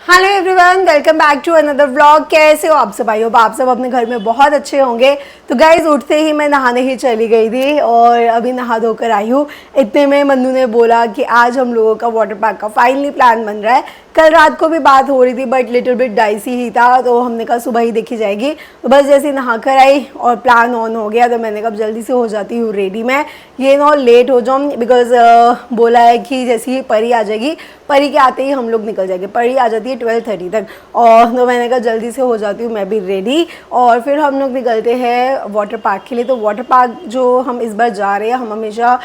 Hello everyone, welcome back to another vlog. कैसे हो आप सब? आई होप आप सब अपने घर में बहुत अच्छे होंगे। तो गाइज उठते ही मैं नहाने ही चली गई थी और अभी नहा धोकर आई हूँ। इतने में मन्नू ने बोला कि आज हम लोगों का वाटर पार्क का फाइनली प्लान बन रहा है। कल रात को भी बात हो रही थी बट लिटिल बिट डाइसी ही था, तो हमने कहा सुबह ही देखी जाएगी। तो बस जैसे नहा कर आई और प्लान ऑन हो गया तो मैंने कहा जल्दी से हो जाती हूँ रेडी। मैं ये ना लेट हो जाऊँ बिकॉज बोला है कि जैसे ही परी आ जाएगी, परी के आते ही हम लोग निकल जाएंगे। परी आ जाती है 12:30 तक और तो मैंने कहा जल्दी से हो जाती हूँ मैं भी रेडी और फिर हम लोग निकलते हैं वाटर पार्क के लिए। तो वाटर पार्क जो हम इस बार जा रहे हैं, हम हमेशा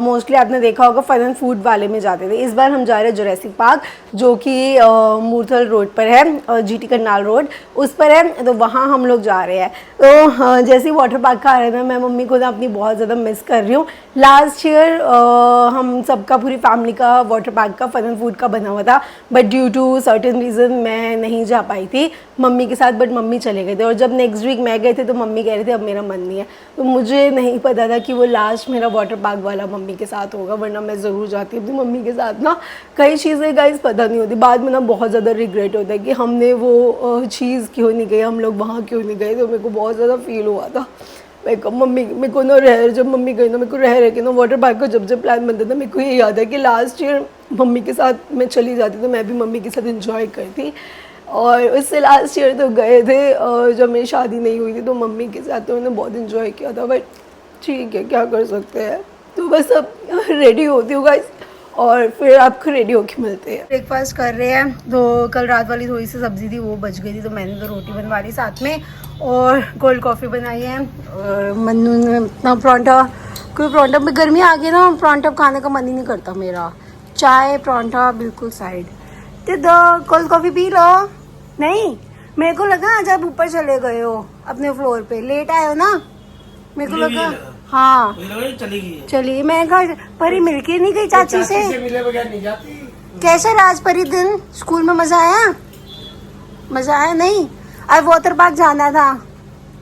मोस्टली आपने देखा होगा फन एंड फूड वाले में जाते थे। इस बार हम जा रहे हैं जुरासिक पार्क जो कि मूर्थल रोड पर है, जीटी करनाल रोड उस पर है, तो वहाँ हम लोग जा रहे हैं। तो जैसे ही वाटर पार्क का आ रहे हैं ना, मैं मम्मी को ना अपनी बहुत ज़्यादा मिस कर रही हूँ। लास्ट ईयर हम सबका पूरी फैमिली का वाटर पार्क का फन एंड फूड का बना हुआ था but due to certain reason मैं नहीं जा पाई थी मम्मी के साथ, बट मम्मी चले गए थे। और जब नेक्स्ट वीक मैं गए थे तो मम्मी कह रहे थे अब मेरा मन नहीं है। तो मुझे नहीं पता था कि वो लास्ट मेरा वाटर पार्क वाला मम्मी के साथ होगा, वरना मैं ज़रूर जाती अपनी मम्मी के साथ ना। कई चीज़ें गाइस पता नहीं होती, बाद में ना बहुत ज़्यादा रिग्रेट होता है कि हमने वो चीज़ क्यों नहीं गए, हम लोग वहाँ क्यों नहीं गए। तो मेरे को बहुत ज़्यादा फील हुआ था। मेरे को ना जब मम्मी गई ना, मेरे को रह के ना वाटर पार्क का जब प्लान बनता था, मेरे को ये याद है कि लास्ट ईयर मम्मी के साथ मैं चली जाती तो मैं भी मम्मी के साथ एंजॉय करती। और उससे लास्ट ईयर तो गए थे और जब मेरी शादी नहीं हुई थी तो मम्मी के साथ तो मैंने बहुत एंजॉय किया था, बट ठीक है क्या कर सकते हैं। तो बस अब रेडी होती हूँ गाइस और फिर आपको रेडी होके मिलते हैं। ब्रेकफास्ट कर रहे हैं। तो कल रात वाली थोड़ी सी सब्ज़ी थी वो बच गई थी तो मैंने तो रोटी बनवा ली साथ में और कोल्ड कॉफ़ी बनाई है। और मन्नू ने अपना परांठा, कोई परांठा में गर्मी आ गई ना, परांठा खाने का मन ही नहीं करता मेरा। चाय परांठा बिल्कुल साइड। तो दो कोल्ड कॉफ़ी पी लो। नहीं, मेरे को लगा आज आप ऊपर चले गए हो अपने फ्लोर पे, लेट आए हो ना, मेरे को लगा। हाँ चलिए, मैं कहा परी मिलके नहीं गई चाची से मिले बगैर नहीं जाती। कैसा राज परी दिन स्कूल में? मजा आया? मजा आया? नहीं, अब वाटर पार्क जाना था,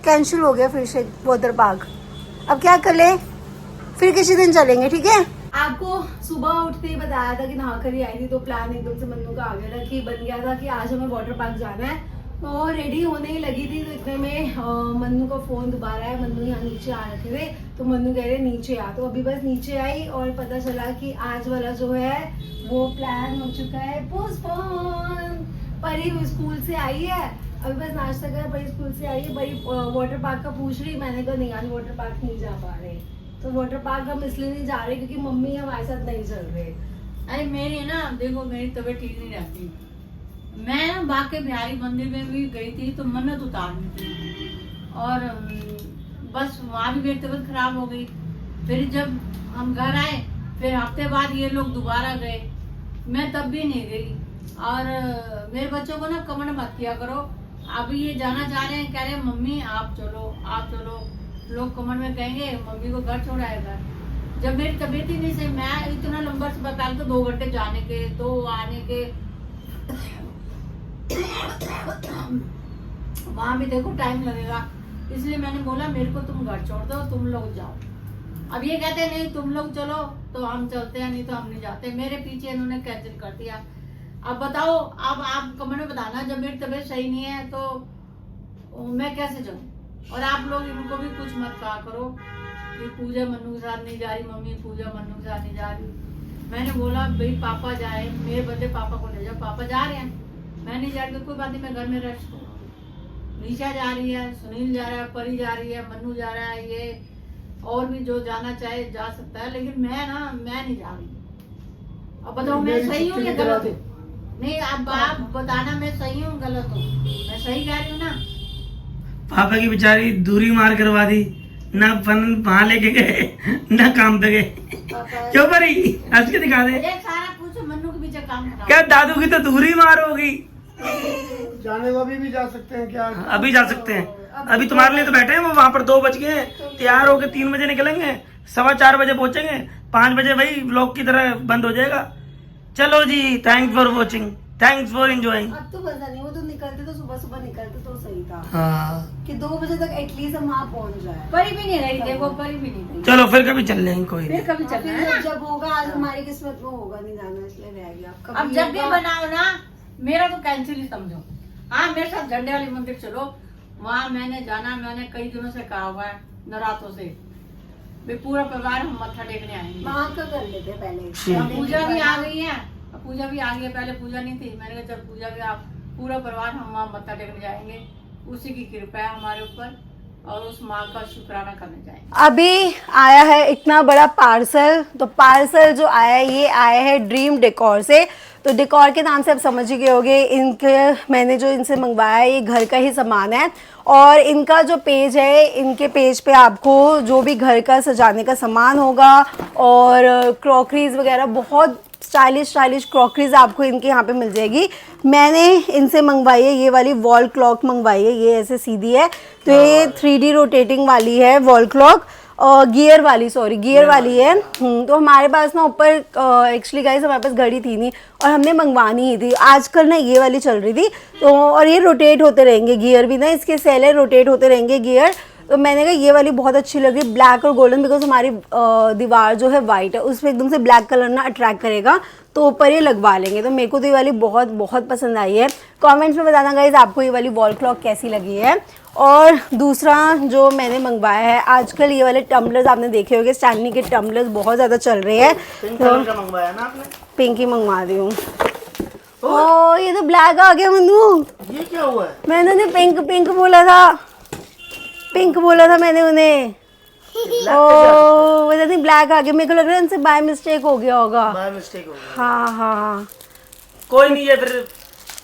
कैंसिल हो गया फिर से वाटर पार्क। अब क्या कर ले, फिर किसी दिन चलेंगे, ठीक है। आपको सुबह उठते ही बताया था कि नहा कर ही आई थी, तो प्लान एकदम से मन्नू का आ गया था कि बन गया था कि आज हमें वाटर पार्क जाना है। और रेडी होने ही लगी थी तो इतने में मन्नू का फ़ोन दोबारा है। मन्नू यहाँ नीचे आ रखे थे तो मन्नू कह रहे नीचे आ, तो अभी बस नीचे आई और पता चला कि आज वाला जो है वो प्लान हो चुका है पोस्टपोन। परी स्कूल से आई है, अभी बस नाश्ता कर, परी स्कूल से आई है। परी वाटर पार्क का पूछ रही, मैंने कहा नहीं आज वाटर पार्क नहीं जा पा रहे। तो वाटर पार्क हम इसलिए नहीं जा रहे क्योंकि मम्मी हमारे साथ नहीं चल रहे। अरे मेरी ना देखो, मेरी तबीयत ठीक नहीं रहती। मैं ना बाके बिहारी मंदिर में भी गई थी तो मन्नत उतारनी थी और बस वहाँ भी मेरी तबीयत खराब हो गई। फिर जब हम घर आए फिर हफ्ते बाद ये लोग दोबारा गए, मैं तब भी नहीं गई। और मेरे बच्चों को ना कमेंट मत किया करो, अभी ये जाना चाह रहे हैं, कह रहे हैं मम्मी आप चलो आप चलो। लोग कमेंट में कहेंगे मम्मी को घर छोड़ाएगा। जब मेरी तबीयत ही नहीं सही, मैं इतना लंबा से बता तो 2 घंटे जाने के 2 आने के वहां भी देखो टाइम लगेगा, इसलिए मैंने बोला मेरे को तुम घर छोड़ दो, तुम लोग जाओ। अब ये कहते हैं नहीं तुम लोग चलो तो हम चलते हैं, नहीं तो हम नहीं जाते। मेरे पीछे इन्होंने कैंसिल कर दिया। अब बताओ, अब आप कमेंट में बताना जब मेरी तबीयत सही नहीं है तो मैं कैसे जाऊँ। और आप लोग इनको भी कुछ मत कहा करो कि पूजा मन्नू के साथ नहीं जा रही, मम्मी पूजा मन्नू के साथ नहीं जा रही। मैंने बोला भाई पापा जाए, मेरे बदले पापा को ले जाओ, पापा जा रहे हैं, मैं नहीं जा रही, कोई बात नहीं, मैं घर में रेस्ट करूँगी। निशा जा रही है, सुनील जा रहा है, परी जा रही है, मन्नू जा रहा है, ये और भी जो जाना चाहे जा सकता है, लेकिन मैं नहीं जा रही। अब बताओ मैं सही हूँ या गलत हूँ? नहीं अब आप बताना मैं सही हूँ गलत हूँ। मैं सही कह रही हूँ ना। पापा की बेचारी दूरी मार करवा दी, ना फन वहां लेके गए ना काम पे गए। क्यों परी हंस के दिखा दे। एक सारा पूछो मन्नू के पीछे काम कराओ। क्या दादू की तो दूरी मार होगी। जाने को अभी भी जा सकते हैं क्या? अभी जा सकते हैं, अभी तुम्हारे लिए तो बैठे हैं वो वहां पर। 2 बज गए, तैयार होके 3 बजे निकलेंगे, 4:15 बजे पहुंचेंगे, 5 बजे वही व्लॉग की तरह बंद हो जाएगा। चलो जी, thanks for watching, thanks for enjoying. अब तो पता नहीं, वो तो निकलते तो सुबह निकलते तो सही था हाँ कि 2 बजे तक एटलीस्ट हम वहाँ पहुँच जाए। परी भी नहीं रही, देखो परी भी नहीं रही। चलो फिर कभी चल लेंगे, कोई फिर नहीं। कभी चलना है ना। जब होगा, आज हमारी किस्मत में होगा नहीं जाना, इसलिए रह गया। अब जब भी बनाओ ना मेरा तो कैंसिल ही समझो। हाँ मेरे साथ झंडे वाली मंदिर चलो, वहाँ मैंने जाना, मैंने कई दिनों से कहा हुआ है नवरात्रों से, भी पूरा परिवार हम मत्था टेकने आएंगे। वहाँ का कर लेते पहले। अब पूजा भी आ गई है, अब पूजा भी आ गई है, पहले पूजा नहीं थी, मैंने कहा चल पूजा भी आप पूरा परिवार हम वहाँ मत्था टेकने जाएंगे, उसी की कृपा है हमारे ऊपर और उस माँ का शुक्राना करने जाएंगे। अभी आया है इतना बड़ा पार्सल, तो पार्सल जो आया है ये आया है ड्रीम डेकोर से। तो डेकोर के नाम से आप समझ ही गए होंगे, इनके मैंने जो इनसे मंगवाया है ये घर का ही सामान है। और इनका जो पेज है, इनके पेज पे आपको जो भी घर का सजाने का सामान होगा और क्रॉकरीज वगैरह, बहुत स्टाइलिश क्रॉकरीज आपको इनके यहाँ पे मिल जाएगी। मैंने इनसे मंगवाई है ये वाली वॉल क्लॉक मंगवाई है, ये ऐसे सीधी है, तो ये 3D रोटेटिंग वाली है वॉल क्लॉक, गियर वाली है। तो हमारे पास ना ऊपर एक्चुअली गाइस हमारे पास घड़ी थी नहीं और हमने मंगवानी ही थी, आजकल ना ये वाली चल रही थी तो, और ये रोटेट होते रहेंगे गियर भी ना, इसके सेल है, रोटेट होते रहेंगे गियर। तो मैंने कहा ये वाली बहुत अच्छी लग रही, ब्लैक और गोल्डन, बिकॉज हमारी दीवार जो है वाइट है, उसमें एकदम से ब्लैक कलर ना अट्रैक्ट करेगा, तो ऊपर ये लगवा लेंगे। तो मेरे को तो ये वाली बहुत बहुत पसंद आई है। कमेंट्स में बताना गाइज आपको ये वाली वॉल क्लॉक कैसी लगी है। और दूसरा जो मैंने मंगवाया है, आजकल ये वाले टम्बलर्स आपने देखे होंगे, स्टैनली के टम्बलर्स बहुत ज़्यादा चल रहे हैं, तो मंगवाया ना आपने? पिंक ही मंगवा दी हूँ। ओ ये तो ब्लैक आ गया मनु, ये क्या हुआ है? मैंने उन्हें पिंक बोला था मैंने उन्हें। ओ पता नहीं ब्लैक आ गया, मेरे को लग रहा है उनसे बाय मिस्टेक हो गया होगा। बाय मिस्टेक हो गया। हाँ कोई नहीं है, फिर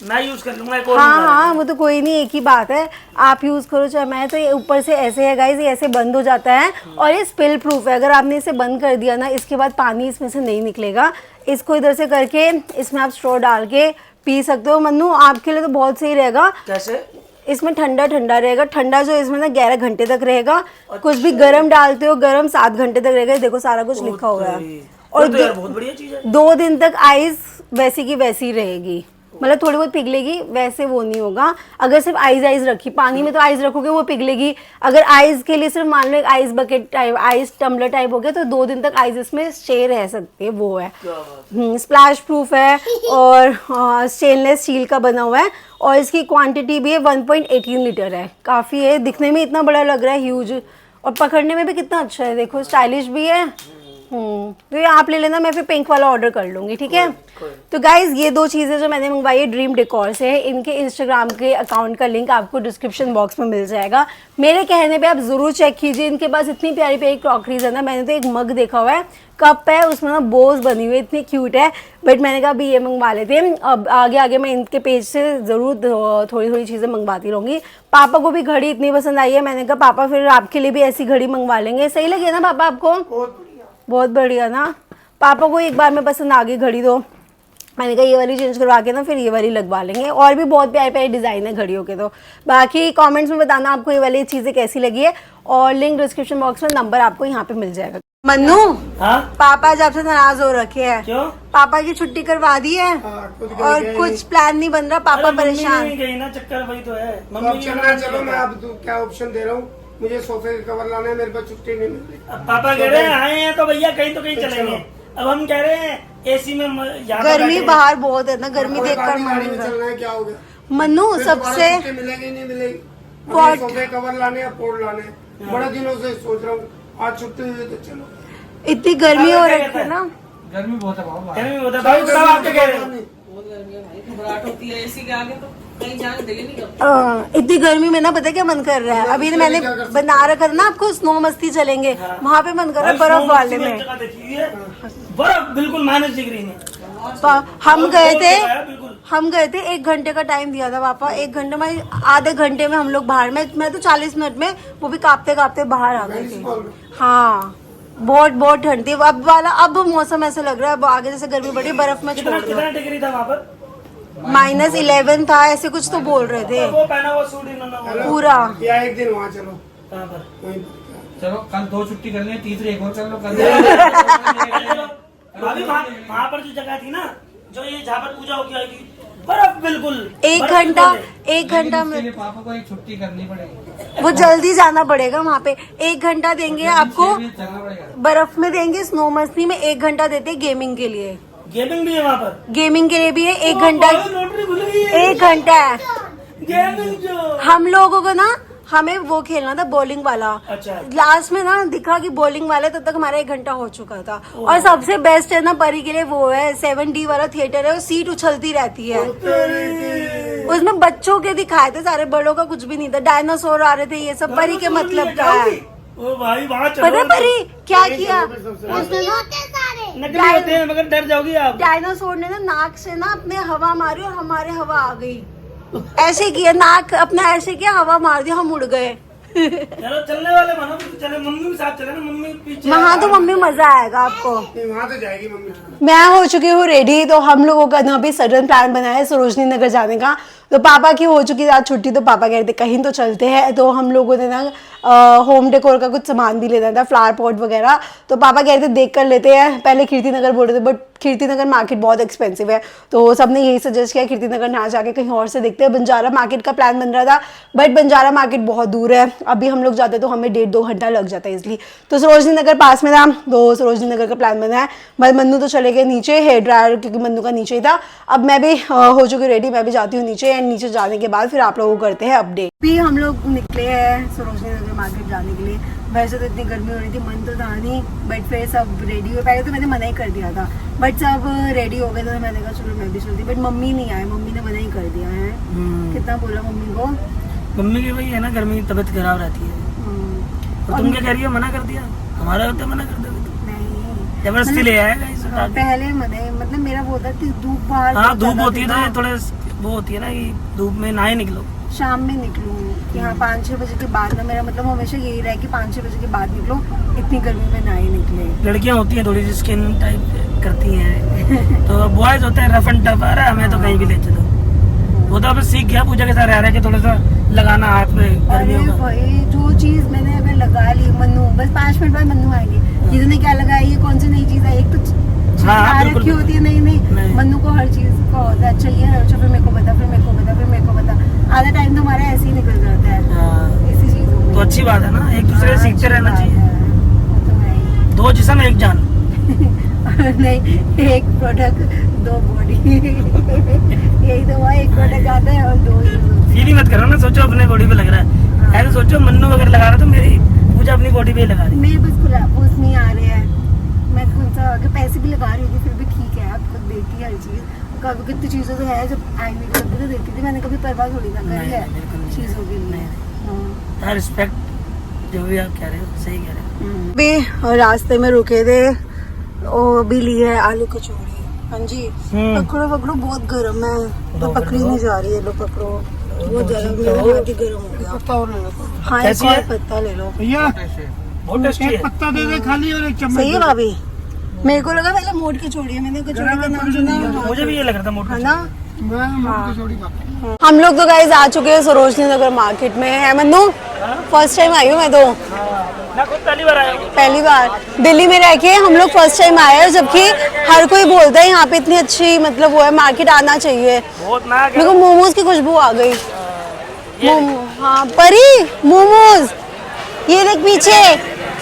मैं यूज कर लूंगा। हाँ वो तो कोई नहीं, एक ही बात है, आप यूज करो चाहे मैं। तो ये ऊपर से ऐसे है गाइस, ये ऐसे बंद हो जाता है और ये स्पिल प्रूफ है। अगर आपने इसे बंद कर दिया ना, इसके बाद पानी इसमें से नहीं निकलेगा। इसको इधर से करके इसमें आप स्ट्रॉ डाल के पी सकते हो। मन्नू आपके लिए तो बहुत सही रहेगा। कैसे? इसमें ठंडा रहेगा, ठंडा जो इसमें ना 11 घंटे तक रहेगा। कुछ भी गर्म डालते हो, गर्म 7 घंटे तक रहेगा। देखो सारा कुछ लिखा हुआ है। और तो यार बहुत बढ़िया चीज है। 2 दिन तक आइस वैसी की वैसी रहेगी, मतलब थोड़ी बहुत पिघलेगी, वैसे वो नहीं होगा। अगर सिर्फ आइस रखी, पानी में तो आइस रखोगे वो पिघलेगी। अगर आइस के लिए सिर्फ मान लो एक ice bucket type, ice tumbler type हो गया, तो 2 दिन तक आइस इसमें स्टे रह सकती है, वो है। स्प्लैश प्रूफ है और स्टेनलेस स्टील का बना हुआ है और इसकी क्वांटिटी भी है 1.18 लीटर है, काफ़ी है। दिखने में इतना बड़ा लग रहा है, ह्यूज, और पकड़ने में भी कितना अच्छा है, देखो स्टाइलिश भी है। तो ये आप ले लेना, मैं फिर पिंक वाला ऑर्डर कर लूँगी, ठीक है। तो गाइज ये 2 चीज़ें जो मैंने मंगवाई है ड्रीम डेकोर से, इनके इंस्टाग्राम के अकाउंट का लिंक आपको डिस्क्रिप्शन बॉक्स में मिल जाएगा। मेरे कहने पे आप ज़रूर चेक कीजिए, इनके पास इतनी प्यारी प्यारी क्रॉकरीज है ना। मैंने तो एक मग देखा हुआ है, कप है, उसमें ना बोज बनी हुई है, इतनी क्यूट है, बट मैंने कहा अभी ये मंगवा लेते हैं। अब आगे मैं इनके पेज से ज़रूर थोड़ी चीज़ें मंगवाती रहूँगी। पापा को भी घड़ी इतनी पसंद आई है, मैंने कहा पापा फिर आपके लिए भी ऐसी घड़ी मंगवा लेंगे। सही लगे ना पापा आपको? बहुत बढ़िया ना। पापा को एक बार में पसंद आ गई घड़ी, तो मैंने कहा ये वाली चेंज करवा के ना फिर ये वाली लगवा लेंगे। और भी बहुत प्यारे प्यारे डिज़ाइन है घड़ियों के। तो बाकी कमेंट्स में बताना आपको ये वाली चीज़ें कैसी लगी है, और लिंक डिस्क्रिप्शन बॉक्स में, नंबर आपको यहाँ पे मिल जाएगा। मन्नू, हाँ? पापा आज आपसे नाराज हो रखे हैं। क्यों? पापा की छुट्टी करवा दी है और कुछ प्लान नहीं बन रहा, पापा परेशान। गई ना, चक्कर वही तो है। तो अब चलना, चलो मैं अब क्या ऑप्शन दे रहा हूँ, मुझे सोफे का कवर लाना है, मेरे पास छुट्टी नहीं मिल रही। अब पापा कह रहे हैं आए हैं तो भैया कहीं तो कहीं चलेंगे। अब हम कह रहे हैं एसी में गर्मी बाहर बहुत है ना, गर्मी देख कर गाड़ी में चलना है, क्या हो गया? मन्नू सबसे मिलेगी नहीं मिलेगी, मुझे सोफे कवर लाने हैं, पोर्ट लाने हैं, बड़े दिनों से सोच रहा हूँ, आज छुट्टी हुई तो चलो। इतनी गर्मी हो रही है ना, गर्मी बहुत है बाबा। गर्मी होता है भाई, सब आपके कह रहे हैं। बहुत गर्मी है भाई, घबराहट होती है एसी के आगे, तो कहीं जाने दिल नहीं करता। इतनी गर्मी में ना पता है क्या मन कर रहा है, अभी मैंने बना रखा था ना आपको, स्नो मस्ती चलेंगे, वहाँ पे मन कर रहा है बर्फ वाले में। बर्फ बिल्कुल -डिग्री में। हम गए थे 1 घंटे का टाइम दिया था पापा, 1 घंटे में, आधे घंटे में हम लोग बाहर में, मैं तो 40 मिनट में, वो भी कांपते कांपते बाहर आ गए थे। हाँ बहुत ठंड थी। अब मौसम ऐसा लग रहा है, अब आगे जैसे गर्मी बढ़ी, बर्फ में छोड़ दो। कितना डिग्री था वहाँ पर? -11 था, ऐसे कुछ तो बोल रहे थे। वो पहना हुआ सूट इन्होंने पूरा। या एक दिन वहाँ चलो, कहाँ पर? चलो कल 2 छुट्टी कर लें, तीसरी एक और चल लो कल। अभी वहाँ पर जो जगह थी ना, जो ये जहाँ पर पूजा होगी आएगी, बर्फ बिल्कुल 1 घंटा में पापा को एक छुट्टी करनी पड़ेगी, वो जल्दी जाना पड़ेगा वहाँ पे। 1 घंटा देंगे आपको, चलना पड़ेगा। बर्फ में देंगे, स्नो मस्ती में 1 घंटा देते गेमिंग के लिए। गेमिंग भी है वहाँ पर। गेमिंग के लिए भी है, 1 घंटा, लॉटरी खुल गई है। 1 घंटा है। गेमिंग जो हम लोगों को ना हमें वो खेलना था बॉलिंग वाला। अच्छा। लास्ट में ना दिखा कि बॉलिंग वाला, तब तक हमारा 1 घंटा हो चुका था। और सबसे बेस्ट है ना परी के लिए वो है 7D वाला थिएटर है, वो सीट उछलती रहती है। उसमें बच्चों के दिखाए थे सारे, बड़ों का कुछ भी नहीं था। डायनासोर आ रहे थे, ये सब परी के मतलब का है। ओ भाई वहाँ पता है परी क्या किया उसने ना, नकली होते हैं मगर डर जाओगी आप। डायनासोर ने ना नाक से ना अपने हवा मारी और हमारे हवा आ गई। ऐसे किया, नाक अपना ऐसे किया, हवा मार दिया, हम उड़ गए। चलो चलने वाले बनो तो चले, मम्मी भी साथ चले ना, मम्मी पीछे। वहाँ तो मम्मी मजा आएगा आपको। वहाँ तो जाएगी मम्मी। मैं हो चुकी हूँ रेडी, तो हम लोगों का ना अभी सडन प्लान बना है सरोजनी नगर जाने का। तो पापा की हो चुकी आज छुट्टी, तो पापा कह रहे थे कहीं तो चलते हैं। तो हम लोगों ने ना होम डेकोर का कुछ सामान भी लेना था, फ्लावर पॉट वगैरह। तो पापा कह रहे थे देख कर लेते हैं। पहले कीर्ति नगर बोल रहे थे, बट कीर्ति नगर मार्केट बहुत एक्सपेंसिव है, तो सबने यही सजेस्ट किया कीर्ति नगर ना जाके कहीं और से देखते हैं। बंजारा मार्केट का प्लान बन रहा था, बट बंजारा मार्केट बहुत दूर है। अभी हम लोग जाते तो हमें 1.5-2 घंटा लग जाता है, इसलिए तो सरोजनी नगर पास में था, तो सरोजनी नगर का प्लान बना है। बस मन्नू तो चले गए नीचे हेयर ड्रायर, क्योंकि मन्नू का नीचे ही था। अब मैं भी हो चुकी रेडी, मैं भी जाती हूँ नीचे, एंड नीचे जाने के बाद फिर आप लोगों को करते हैं अपडेट। भी हम लोग निकले हैं सरोजनी नगर मार्केट जाने के लिए। वैसे तो इतनी गर्मी हो रही थी, मन तो था नहीं, बट फिर सब रेडी हुए। पहले तो मैंने मना ही कर दिया था, बट सब रेडी हो गए तो मैंने कहा चलो मैं भी चलती, बट मम्मी नहीं आए, मम्मी ने मना ही कर दिया है। कितना बोला मम्मी को, मम्मी की वही है ना, गर्मी की तबीयत खराब रहती है। और तुम क्या कह रही है, मना कर दिया? हमारा होता मना कर दो, नहीं जबरदस्ती ले आएगा इस बात। पहले मना, मतलब मेरा वो था कि धूप बाहर हाँ बहुत धूप ज्यादा होती थी है ना। तो थोड़े वो होती है ना कि धूप में ना ही निकलो। शाम में निकलूँ कि हाँ 5-6 बजे के बाद ना, मेरा मतलब हमेशा यही रहा है कि 5-6 बजे के बाद निकलो, इतनी गर्मी में ना ही निकले। लड़कियां होती हैं थोड़ी सी स्किन टाइप करती हैं, तो बॉयज होते हैं रफ एंड टफ। आ रहा है हमें तो कहीं भी ले चलो। वो तो अब सीख गया, पूजा के साथ रह रहा है कि थोड़ा सा लगाना हाथ पे गर्मी अरे होगा। भाई जो चीज मैंने अगर लगा ली, मन्नू बस 5 मिनट बाद मन्नू आएंगे, ये ने क्या लगाया, ये कौन सी नई चीज है, एक तो चीज हाँ, बिल्कुल, रखी होती है, नहीं मन्नू को हर चीज का होता है, अच्छा ये है, अच्छा फिर मेरे को बता, फिर मेरे को बता, फिर मेरे को बता। आधा टाइम तो हमारा ऐसे ही निकल जाता है हाँ, इसी चीजों में। तो अच्छी बात है ना, एक दूसरे से सीखते रहना चाहिए। 2 जिस्म 1 जान। नहीं, एक प्रोडक्ट 2 बॉडी यही तो हुआ, एक प्रोडक्ट आता है और 2 फील मत करो ना, सोचो अपने बॉडी पे लग रहा है, ऐसे सोचो मन्नू अगर लगा रहा तो मेरी पूजा अपनी बॉडी पे ही लगा रही। मेरे बस खुलापूस नहीं आ रहे हैं, मैं कौन सा अगर पैसे भी लगा रही होती फिर भी ठीक है, आप खुद देखती है हर चीज़। कभी कितनी चीज़ें तो है जब आई हुई करती तो देखती थी, मैंने कभी परवाह थोड़ी ना करी है चीज़ों के लिए। रिस्पेक्ट जो भी आप कह रहे हो सही कह रहे हो। भी रास्ते में रुके थे, वो भी लिए है आलू कचौड़ी। हाँ जी, पकड़ो पकड़ो, बहुत गर्म है, तो पकड़ी नहीं जा रही है, लो पकड़ो, बहुत ज्यादा मेरा हाथ ही गर्म हो गया। पत्ता और ले लो हाँ एक और पत्ता ले लो भैया, बहुत टेस्टी है। एक पत्ता दे दे खाली और एक चम्मच सही है दे दे। भाभी, मेरे को लगा पहले मोट कचौड़ी है, मैंने कचौड़ी का नाम सुना मुझे भी ये लग रहा था मोटा। है ना। मैं मोटी कचौड़ी खाता हूँ। हम लोग तो गाइस आ चुके हैं सरोजनी नगर मार्केट में। है मन्नू, फर्स्ट टाइम आई हूँ मैं तो, मैं खुद पहली बार आया हूँ। पहली बार दिल्ली में रह के हम लोग फर्स्ट टाइम आए हैं, जबकि हर कोई बोलता है यहाँ पे इतनी अच्छी मतलब वो है, मार्केट आना चाहिए। बहुत ना मेरे को मोमोज की खुशबू आ गई। हाँ परी, मोमोज ये देख पीछे,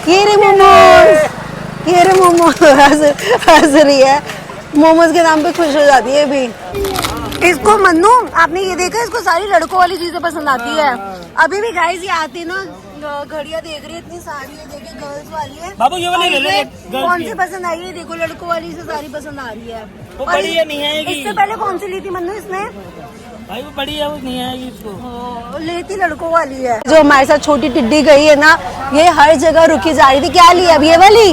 ये रे मोमोज, ये रे मोमोज हंस रही है, मोमोज के नाम पे खुश हो जाती है भी। इसको मन्नू आपने ये देखा, इसको सारी लड़कों वाली चीजें पसंद आती है। अभी भी गाइस ये आती ना, घड़ियां देख रही है इतनी सारी, ये देखिए गर्ल्स वाली है। बाबू ये वाली ले ले, कौन सी पसंद आई है, देखो लड़कों वाली से सारी पसंद आ रही है। वो और बड़ी है, नहीं आएगी। इससे पहले कौन सी ली थी मन्नू इसने? भाई वो बड़ी है, वो नहीं आएगी इसको। लेती लड़कों वाली है। जो हमारे साथ छोटी टिड्डी गई है ना, ये हर जगह रुकी जा रही थी। क्या ली अब ये वाली?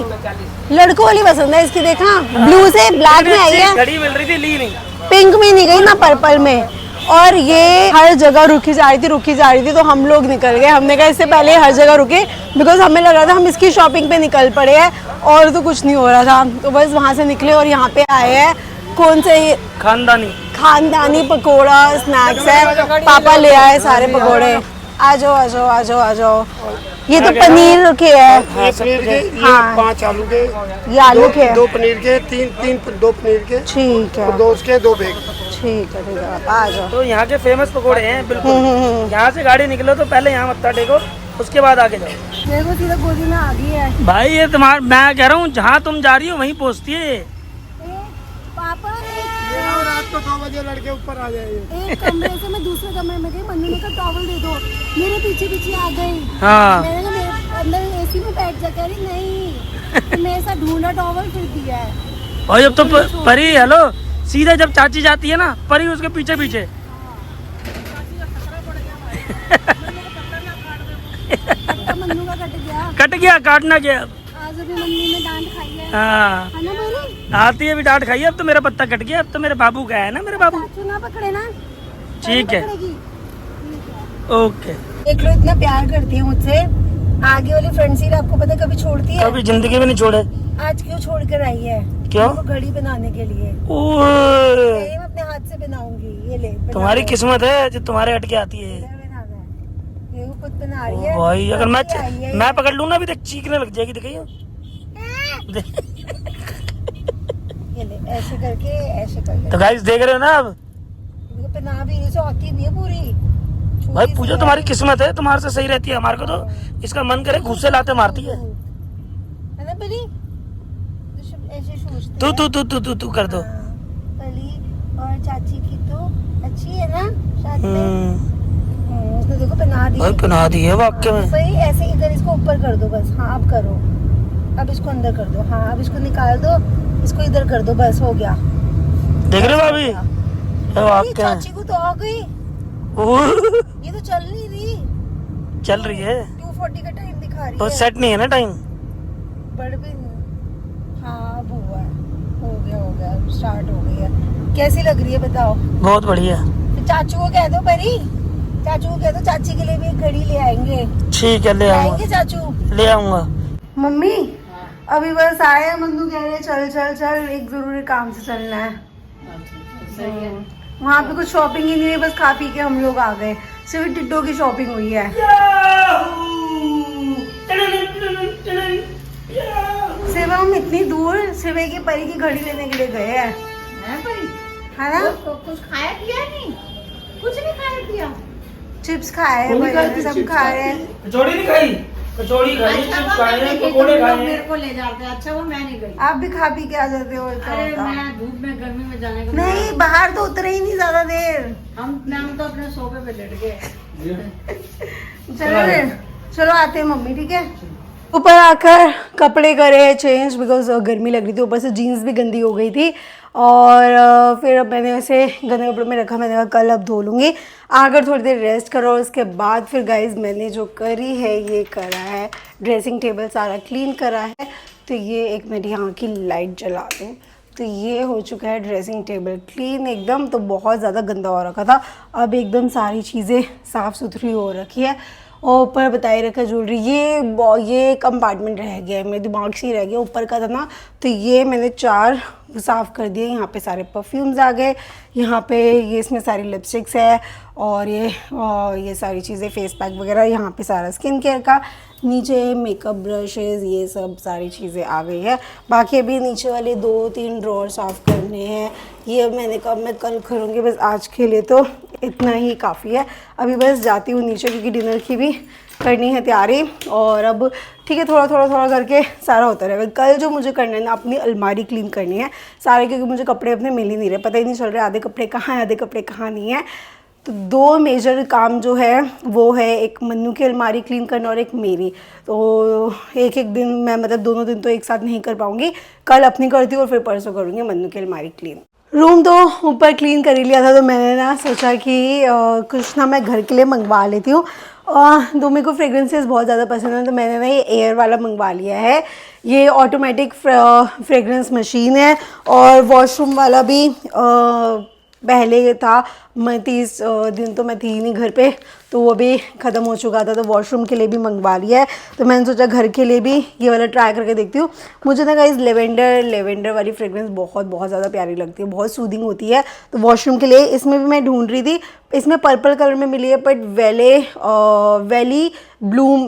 लड़कों वाली पसंद है इसकी, देखा ब्लू से ब्लैक में आई है, घड़ी मिल रही थी, ली नहीं। पिंक में नहीं गई ना, पर्पल में। और ये हर जगह रुकी जा रही थी, तो हम लोग निकल गए। हमने कहा इससे पहले हर जगह रुके, बिकॉज हमें लग रहा था हम इसकी शॉपिंग पे निकल पड़े हैं और तो कुछ नहीं हो रहा था। तो बस वहाँ से निकले और यहाँ पे आए हैं। कौन से? खानदानी पकोड़ा स्नैक्स है, पापा ले आए सारे पकोड़े। आ जाओ आ जाओ आ जाओ आ जाओ। ये तो पनीर के है, ये पनीर के, ये हाँ। 5 आलू के, ये आलू के है। 2 पनीर के, 2 पनीर के, ठीक है 2 उसके, 2 बेग। ठीक है आप आ जाओ। तो यहाँ के फेमस पकोड़े हैं बिल्कुल। यहाँ से गाड़ी निकलो तो पहले यहाँ मत्था टेको, उसके बाद आगे जाओ। देखो सीधा गोदी में आ गई है। भाई ये तुम्हारा, मैं कह रहा हूँ जहाँ तुम जा रही हो वहीं पहुँचती है। पापा ये आओ, रात को 2 बजे लड़के ऊपर आ जाएंगे। एक कमरे से मैं दूसरे कमरे में गई, मन्नू ने कहा टॉवल दे दो, मेरे पीछे पीछे आ गई। हाँ मैंने कहा मेरे अंदर एसी में बैठ जा, कह रही नहीं, तो मेरे साथ ढूंढा टॉवल फिर दिया है। और जब तो परी हेलो सीधे जब चाची जाती है ना परी उसके पीछे पीछे मन्नू का कट गया, कट गया काटना क्या अब। आज अभी मन्नू ने डांट खाई है हाँ है ना बोली? आती है भी डांट खाइए, अब तो मेरा पत्ता कट गया, अब तो मेरे बाबू का है ना मेरे बाबू। चाचू ना पकड़े ना, ठीक है पकड़ेगी। ओके। देख लो इतना प्यार करती है मुझसे, आगे वाली फ्रंट सीट आपको पता है कभी छोड़ती है? कभी जिंदगी में नहीं छोड़े। आज क्यों छोड़ कर आई है? क्यों? वो घड़ी बनाने के लिए। ओए, ये मैं अपने हाथ से बनाऊंगी, ये ले बना तुम्हारी ले। किस्मत है जो तुम्हारे हट के आती है। ये वो खुद बना रही ओ है। भाई अगर अभी आई है। मैं पकड़ लूँ ना अभी तक चीखने लग जाएगी, दिखाइए। ये ले ऐसे करके ऐसे कर ले। तो गाइस देख रहे हो ना अब देखो पहना भी इसे आती नहीं है पूरी। छोटी भाई सी पूजा है। तुम्हारी किस्मत है, तुम्हारे से सही रहती है, हमारे को तो इसका मन करे घुस्से लाते मारती है। है ना परी? तो सब ऐसे सोचते तू हैं। तू तू तू तू तू कर दो। हाँ, परी और चाची की तो अच्छी है ना साथ में। उसने देखो पहना दी। भाई पहना दी है वाक्य में। भाई ऐसे इधर इसको ऊपर कर दो बस। हाँ अब करो, अब इसको अंदर कर दो। हाँ अब इसको निकाल दो, इसको इधर कर दो, बस हो गया। देख रहे हो भाभी ये ये वाक्य है। चाची को तो आ गई, ओह, ये तो चल नहीं रही। चल रही है 240 का टाइम दिखा रही तो है। सेट नहीं है ना टाइम। बढ़ भी नहीं। हाँ अब हुआ है, हो गया स्टार्ट हो गई है। कैसी लग रही है बताओ? बहुत बढ़िया। तो चाचू को कह दो परी, चाचू को कह दो चाची के लिए भी एक घड़ी ले आएंगे। ठीक है ले आऊंगा, आएंगे चाचू? ले आऊंगा। मम्मी अभी बस आए हैं, मन्नू कह रहे हैं चल चल चल, एक जरूरी काम से चलना है। सही है। वहाँ पे कुछ शॉपिंग ही नहीं है, बस खा पी के हम लोग आ गए। सिर्फ टिड्डो की शॉपिंग हुई है। सिर्फ हम इतनी दूर सिर्फ की परी की घड़ी लेने के लिए गए हैं, हैं भाई? है ना? तो कुछ खाया पिया नहीं? कुछ नहीं खाया पिया? चिप्स खाए हैं, परी ने सब खाए हैं। कचौड़ी नहीं खाई, कचौड़ी खाई, अच्छा चिप्स वो खाए, मैं देखी, पकोड़े तुम लोग खाए। मेरे को ले जाते। अच्छा वो मैं नहीं गई। आप भी खा पी के आ जाते हो तो अरे बताओ। मैं धूप में गर्मी में जाने का नहीं बाहर तो उतरे ही नहीं ज्यादा देर। हम तो अपने सोफे पे लेट गए। चलो फिर, चलो आते हैं मम्मी, ठीक है? ऊपर आकर कपड़े करे चेंज बिकॉज गर्मी लग रही थी, ऊपर से जीन्स भी गंदी हो गई थी। और फिर अब मैंने ऐसे गंदे कपड़े में रखा, मैंने कहा कल अब धो लूँगी। आकर थोड़ी देर रेस्ट करो, और उसके बाद फिर गाइज मैंने जो करी है ये करा है, ड्रेसिंग टेबल सारा क्लीन करा है। तो ये एक मिनट यहाँ की लाइट जला दूँ, तो ये हो चुका है ड्रेसिंग टेबल क्लीन एकदम। तो बहुत ज़्यादा गंदा हो रखा था, अब एकदम सारी चीज़ें साफ़ सुथरी हो रखी है। और ऊपर बताए रखा ज्वेलरी, ये कंपार्टमेंट रह गया है, मेरे दिमाग से ही रह गया, ऊपर का था ना। तो ये मैंने 4 साफ़ कर दिए। यहाँ पे सारे परफ्यूम्स आ गए, यहाँ पे ये इसमें सारी लिपस्टिक्स है, और ये सारी चीज़ें फेस पैक वगैरह, यहाँ पे सारा स्किन केयर का, नीचे मेकअप ब्रशेज़, ये सब सारी चीज़ें आ गई है। बाकी अभी नीचे वाले 2-3 ड्रॉर साफ़ करने हैं, ये मैंने कहा मैं कल करूँगी, बस आज के लिए तो इतना ही काफ़ी है। अभी बस जाती हूँ नीचे क्योंकि डिनर की भी करनी है तैयारी। और अब ठीक है, थोड़ा थोड़ा करके सारा होता रहेगा। कल जो मुझे करना है ना, अपनी अलमारी क्लीन करनी है सारे, क्योंकि मुझे कपड़े अपने मिल ही नहीं रहे, पता ही नहीं चल रहा आधे कपड़े कहाँ हैं आधे कपड़े कहाँ नहीं है। तो 2 मेजर काम जो है वो है, एक मन्नू की अलमारी क्लीन करना और एक मेरी। तो एक दिन मैं मतलब दोनों दिन तो एक साथ नहीं कर पाऊँगी, कल अपनी करती हूँ और फिर परसों करूँगी मन्नू की अलमारी क्लीन। रूम तो ऊपर क्लीन कर ही लिया था, तो मैंने ना सोचा कि कुछ ना मैं घर के लिए मंगवा लेती हूँ। तो मेरे को फ्रेगरेंसेस बहुत ज़्यादा पसंद है, तो मैंने ना ये एयर वाला मंगवा लिया है। ये ऑटोमेटिक फ्रेगरेंस मशीन है, और वॉशरूम वाला भी पहले था। मैं 30 दिन तो मैं थी नहीं घर पे, तो वो भी ख़त्म हो चुका था, तो वॉशरूम के लिए भी मंगवा लिया है। तो मैंने सोचा घर के लिए भी ये वाला ट्राई करके देखती हूँ। मुझे ना गाइस लेवेंडर वाली फ्रेगरेंस बहुत ज़्यादा प्यारी लगती है, बहुत सूदिंग होती है। तो वॉशरूम के लिए इसमें भी मैं ढूंढ रही थी, इसमें पर्पल कलर में मिली है, बट वैली ब्लूम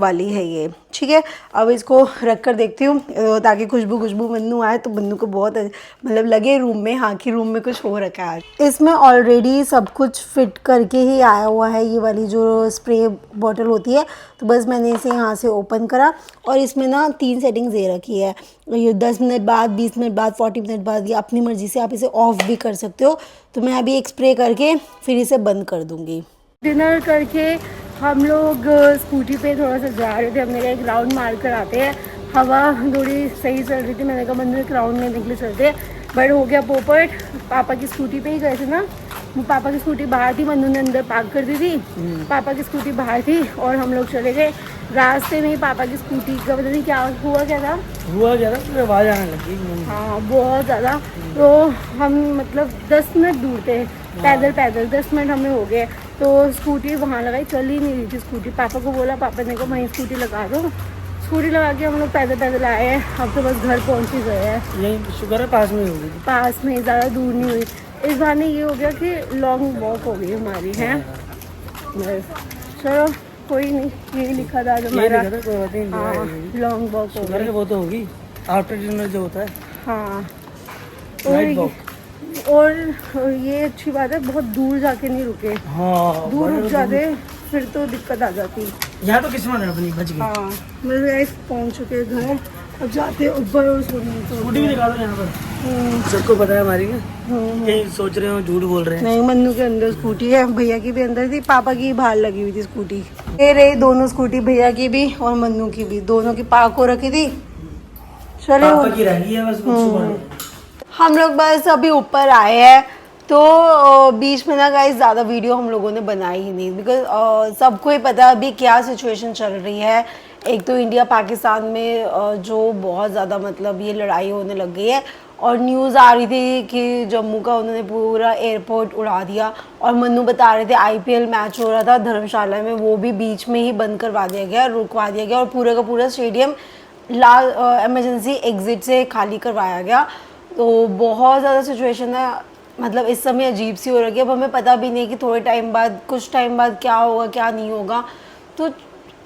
वाली है ये, ठीक है। अब इसको रख कर देखती हूँ ताकि खुशबू मन्नू आए तो मन्नू को बहुत मतलब लगे रूम में, हाँ कि रूम में कुछ हो रखा है। इसमें ऑलरेडी ऑलरेडी सब कुछ फिट करके ही आया हुआ है, ये वाली जो स्प्रे बॉटल होती है। तो बस मैंने इसे यहाँ से ओपन करा और इसमें ना 3 सेटिंग्स दे रखी है, ये 10 मिनट बाद, 20 मिनट बाद, 40 मिनट बाद, या अपनी मर्ज़ी से आप इसे ऑफ भी कर सकते हो। तो मैं अभी एक स्प्रे करके फिर इसे बंद कर दूँगी। डिनर करके हम लोग स्कूटी पे थोड़ा सा जा रहे थे, हमने कहा एक राउंड मार कर आते हैं। हवा थोड़ी सही चल रही थी, मैंने कहा मंदिर एक राउंड में निकले चलते, बट हो गया पोपट। पापा की स्कूटी पे ही गए थे ना, पापा की स्कूटी बाहर थी, मन्नू ने अंदर पार्क कर दी थी, पापा की स्कूटी बाहर थी और हम लोग चले गए। रास्ते में ही पापा की स्कूटी का पता नहीं क्या हुआ, क्या था, आवाज़ आने लगी। हाँ बहुत ज़्यादा। तो हम मतलब 10 मिनट दूर थे, पैदल 10 मिनट हमें हो गए। तो स्कूटी वहाँ लगाई, चल ही नहीं रही थी स्कूटी। पापा को बोला, पापा ने कहा वहीं स्कूटी लगा दो। स्कूटी लगा के हम लोग पैदल आए हैं। अब तो बस घर पहुँच ही गए हैं। यही शुक्र है पास में ही होगी, पास में, ज़्यादा दूर नहीं हुई। इस बहाने ये हो गया कि लॉन्ग वॉक हो गई हमारी, है बस। चलो कोई नहीं, यही लिखा था जो हमारा, हाँ लॉन्ग वॉक हो गई। वो तो होगी आफ्टर डिनर जो होता है। हाँ नाइट वॉक। और ये अच्छी बात है, बहुत दूर जाके नहीं रुके। हाँ दूर रुक जाते फिर तो दिक्कत आ जाती। यहाँ तो किस्मत है अपनी, बच गई। हाँ मेरे पहुँच चुके घर, अब जाते ऊपर और स्कूटी भी दिखा दो यहाँ पर, सबको पता है हमारी ना। यही सोच रहे हो, झूठ बोल रहे हैं। नहीं, मन्नू के अंदर स्कूटी है, भैया की भी अंदर थी, पापा की बाहर लगी हुई थी स्कूटी। ये रही दोनों स्कूटी, भैया की भी और मन्नू की भी, दोनों की पार्क हो रखी थी। चलो पापा की रह गई है बस सुबह। हम लोग बस अभी ऊपर आए हैं। तो बीच में ना गाइस ज़्यादा वीडियो हम लोगों ने बनाई ही नहीं, बिकॉज सबको ही पता है अभी क्या सिचुएशन चल रही है। एक तो इंडिया पाकिस्तान में जो बहुत ज़्यादा मतलब ये लड़ाई होने लग गई है, और न्यूज़ आ रही थी कि जम्मू का उन्होंने पूरा एयरपोर्ट उड़ा दिया। और मन्नू बता रहे थे IPL मैच हो रहा था धर्मशाला में, वो भी बीच में ही बंद करवा दिया गया, रुकवा दिया गया, और पूरा का पूरा स्टेडियम इमरजेंसी एग्ज़िट से खाली करवाया गया। तो बहुत ज़्यादा सिचुएशन है, मतलब इस समय अजीब सी हो रही है। अब हमें पता भी नहीं कि थोड़े टाइम बाद, कुछ टाइम बाद क्या होगा क्या नहीं होगा। तो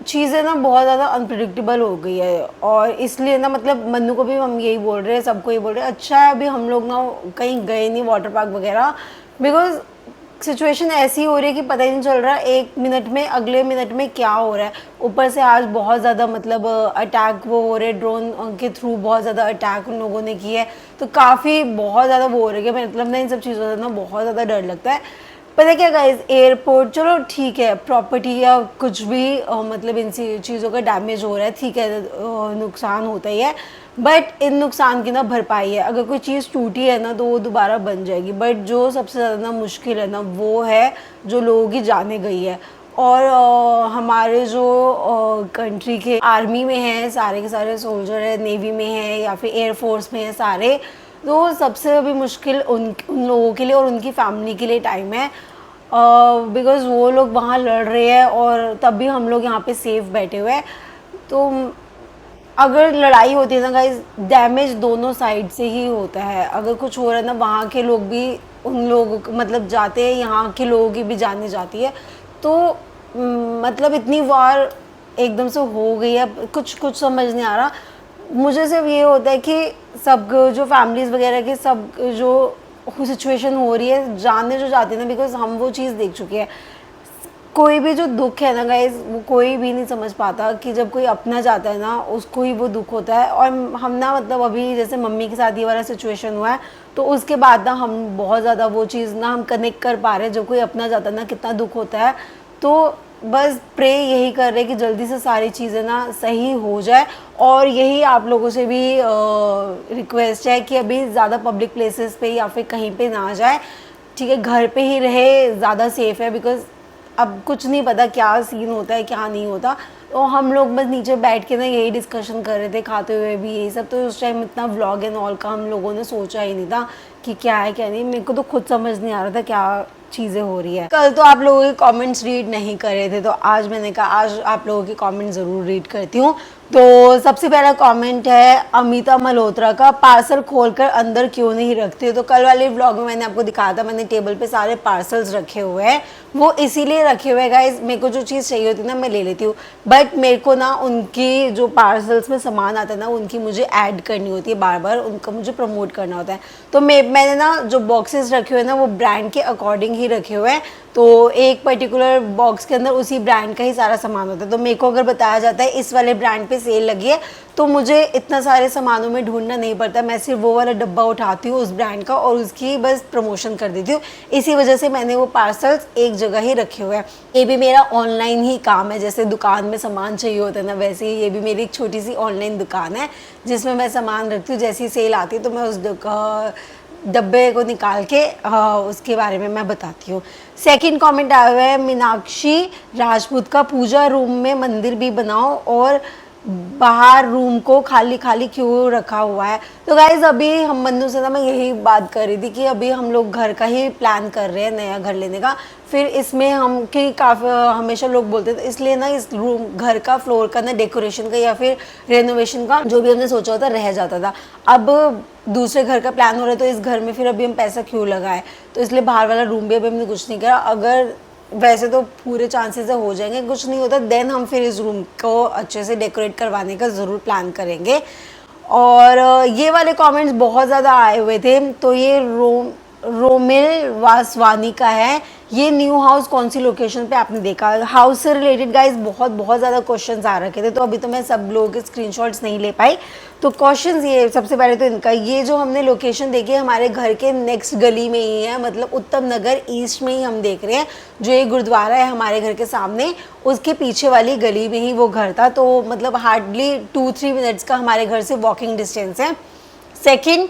चीज़ें ना बहुत ज़्यादा अनप्रिडिक्टेबल हो गई है, और इसलिए ना मतलब मन्नू को भी हम यही बोल रहे हैं, सबको यही बोल रहे हैं, अच्छा है अभी हम लोग ना कहीं गए नहीं वाटर पार्क वगैरह, बिकॉज सिचुएशन ऐसी हो रही है कि पता ही नहीं चल रहा एक मिनट में अगले मिनट में क्या हो रहा है। ऊपर से आज बहुत ज़्यादा मतलब अटैक वो हो रहे, ड्रोन के थ्रू बहुत ज़्यादा अटैक उन लोगों ने किए है। तो काफ़ी बहुत ज़्यादा वो हो रही है, मतलब ना इन सब चीज़ों से ना बहुत ज़्यादा डर लगता है। पता क्या गाइस, एयरपोर्ट चलो ठीक है, प्रॉपर्टी या कुछ भी मतलब इन चीज़ों का डैमेज हो रहा है, ठीक है, नुकसान होता ही है, बट इन नुकसान की ना भरपाई है। अगर कोई चीज़ टूटी है ना तो वो दोबारा बन जाएगी, बट जो सबसे ज़्यादा ना मुश्किल है ना वो है जो लोगों की जानें गई है। और हमारे जो कंट्री के आर्मी में हैं सारे के सारे सोल्जर है, नेवी में है या फिर एयरफोर्स में है सारे, तो सबसे अभी मुश्किल उन लोगों के लिए और उनकी फैमिली के लिए टाइम है, बिकॉज़ वो लोग वहाँ लड़ रहे हैं और तब भी हम लोग यहाँ पे सेफ बैठे हुए हैं। तो अगर लड़ाई होती है ना गाइस, डैमेज दोनों साइड से ही होता है। अगर कुछ हो रहा है ना, वहाँ के लोग भी उन लोग मतलब जाते हैं, यहाँ के लोगों की भी जाने जाती है। तो मतलब इतनी वार एकदम से हो गई है, कुछ समझ नहीं आ रहा। मुझे सिर्फ ये होता है कि सब जो फैमिलीज़ वगैरह की सब जो सिचुएशन हो रही है, जानने जो जाती है ना, बिकॉज हम वो चीज़ देख चुके हैं। कोई भी जो दुख है ना गाइस, वो कोई भी नहीं समझ पाता कि जब कोई अपना जाता है ना उसको ही वो दुख होता है। और हम ना मतलब अभी जैसे मम्मी के साथ ये वाला सिचुएशन हुआ है, तो उसके बाद ना हम बहुत ज़्यादा वो चीज़ ना हम कनेक्ट कर पा रहे हैं, जब कोई अपना जाता है ना कितना दुख होता है। तो बस प्रे यही कर रहे कि जल्दी से सारी चीज़ें ना सही हो जाए। और यही आप लोगों से भी रिक्वेस्ट है कि अभी ज़्यादा पब्लिक प्लेसेस पे या फिर कहीं पे ना जाए, ठीक है, घर पे ही रहे, ज़्यादा सेफ़ है, बिकॉज़ अब कुछ नहीं पता क्या सीन होता है क्या नहीं होता। तो हम लोग बस नीचे बैठ के ना यही डिस्कशन कर रहे थे खाते हुए भी यही सब। तो उस टाइम इतना व्लॉग एंड ऑल का हम लोगों ने सोचा ही नहीं था कि क्या है क्या नहीं। मेरे को तो खुद समझ नहीं आ रहा था क्या चीज़ें हो रही है। कल तो आप लोगों के कमेंट्स रीड नहीं कर रहे थे, तो आज मैंने कहा आज आप लोगों के कमेंट ज़रूर रीड करती हूँ। तो सबसे पहला कमेंट है अमिता मल्होत्रा का, पार्सल खोलकर अंदर क्यों नहीं रखते हो। तो कल वाले व्लॉग में मैंने आपको दिखाया था, मैंने टेबल पे सारे पार्सल्स रखे हुए हैं, वो इसीलिए रखे हुए हैं गाइस, मेरे को जो चीज़ चाहिए होती है ना मैं ले लेती हूँ, बट मेरे को ना उनकी जो पार्सल्स में सामान आता है ना उनकी मुझे ऐड करनी होती है, बार बार उनका मुझे प्रमोट करना होता है। तो मैंने ना जो बॉक्सेस रखे हुए हैं ना वो ब्रांड के अकॉर्डिंग ही रखे हुए हैं, तो एक पर्टिकुलर बॉक्स के अंदर उसी ब्रांड का ही सारा सामान होता है। तो मेरे को अगर बताया जाता है इस वाले ब्रांड पे सेल लगी है तो मुझे इतना सारे सामानों में ढूंढना नहीं पड़ता, मैं सिर्फ वो वाला डब्बा उठाती हूँ उस ब्रांड का और उसकी बस प्रमोशन कर देती हूँ। इसी वजह से मैंने वो पार्सल्स एक जगह ही रखे हुए हैं। ये भी मेरा ऑनलाइन ही काम है, जैसे दुकान में सामान चाहिए होता है ना वैसे ही ये भी मेरी एक छोटी सी ऑनलाइन दुकान है जिसमें मैं सामान रखती हूँ। जैसी सेल आती है तो मैं उस डब्बे को निकाल के उसके बारे में मैं बताती हूँ। सेकंड कमेंट आया हुआ है मीनाक्षी राजपूत का, पूजा रूम में मंदिर भी बनाओ और बाहर रूम को खाली खाली क्यों रखा हुआ है। तो गाइज अभी हम मन्नू से ना मैं यही बात कर रही थी कि अभी हम लोग घर का ही प्लान कर रहे हैं, नया घर लेने का। फिर इसमें हम कि काफ़ी हमेशा लोग बोलते थे, इसलिए ना इस रूम घर का फ्लोर का ना डेकोरेशन का या फिर रेनोवेशन का जो भी हमने सोचा होता रह जाता था। अब दूसरे घर का प्लान हो रहा है तो इस घर में फिर अभी हम पैसा क्यों लगाए, तो इसलिए बाहर वाला रूम भी अभी हमने कुछ नहीं करा। अगर वैसे तो पूरे चांसेस हो जाएंगे, कुछ नहीं होता देन हम फिर इस रूम को अच्छे से डेकोरेट करवाने का ज़रूर प्लान करेंगे। और ये वाले कमेंट्स बहुत ज़्यादा आए हुए थे, तो ये रोमिल वासवानी का है, ये न्यू हाउस कौन सी लोकेशन पे आपने देखा। हाउस से रिलेटेड गाइज बहुत ज़्यादा क्वेश्चंस आ रखे थे, तो अभी तो मैं सब लोगों के स्क्रीनशॉट्स नहीं ले पाई। तो क्वेश्चंस ये सबसे पहले तो इनका, ये जो हमने लोकेशन देखी है हमारे घर के नेक्स्ट गली में ही है, मतलब उत्तम नगर ईस्ट में ही हम देख रहे हैं। जो ये गुरुद्वारा है हमारे घर के सामने उसके पीछे वाली गली में ही वो घर था, तो मतलब हार्डली 2-3 मिनट्स का हमारे घर से वॉकिंग डिस्टेंस है। सेकेंड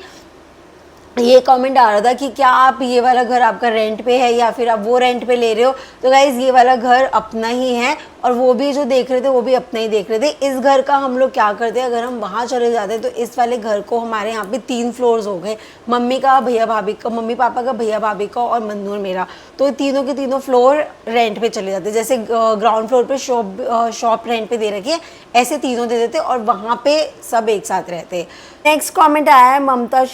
ये कमेंट आ रहा था कि क्या आप ये वाला घर आपका रेंट पे है या फिर आप वो रेंट पे ले रहे हो। तो गाइज ये वाला घर अपना ही है और वो भी जो देख रहे थे वो भी अपना ही देख रहे थे। इस घर का हम लोग क्या करते हैं, अगर हम वहाँ चले जाते तो इस वाले घर को हमारे यहाँ पे 3 फ्लोर्स हो गए, मम्मी का भैया भाभी का, मम्मी पापा का भैया भाभी का और मन्नू और मेरा, तो तीनों के तीनों फ्लोर रेंट पे चले जाते। जैसे ग्राउंड फ्लोर पे शॉप रेंट पे दे रखी है, ऐसे तीनों दे देते और वहाँ पे सब एक साथ रहते। नेक्स्ट कॉमेंट आया है ममता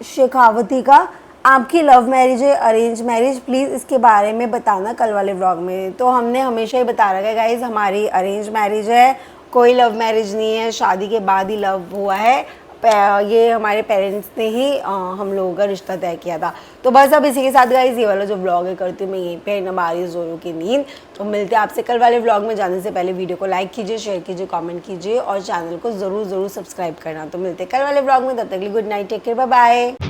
शेखावती का, आपकी लव मैरिज है अरेंज मैरिज, प्लीज़ इसके बारे में बताना कल वाले व्लॉग में। तो हमने हमेशा ही बता रखा है गाइज हमारी अरेंज मैरिज है, कोई लव मैरिज नहीं है, शादी के बाद ही लव हुआ है। ये हमारे पेरेंट्स ने ही हम लोगों का रिश्ता तय किया था। तो बस अब इसी के साथ गाइज ये वाला जो व्लॉग है करती हूँ मैं यहीं पे, न बारी जोरों की नींद। तो मिलते हैं आपसे कल वाले व्लॉग में। जाने से पहले वीडियो को लाइक कीजिए, शेयर कीजिए, कमेंट कीजिए और चैनल को ज़रूर सब्सक्राइब करना। तो मिलते हैं कल वाले व्लॉग में, तब तक के लिए good night, take care, bye bye.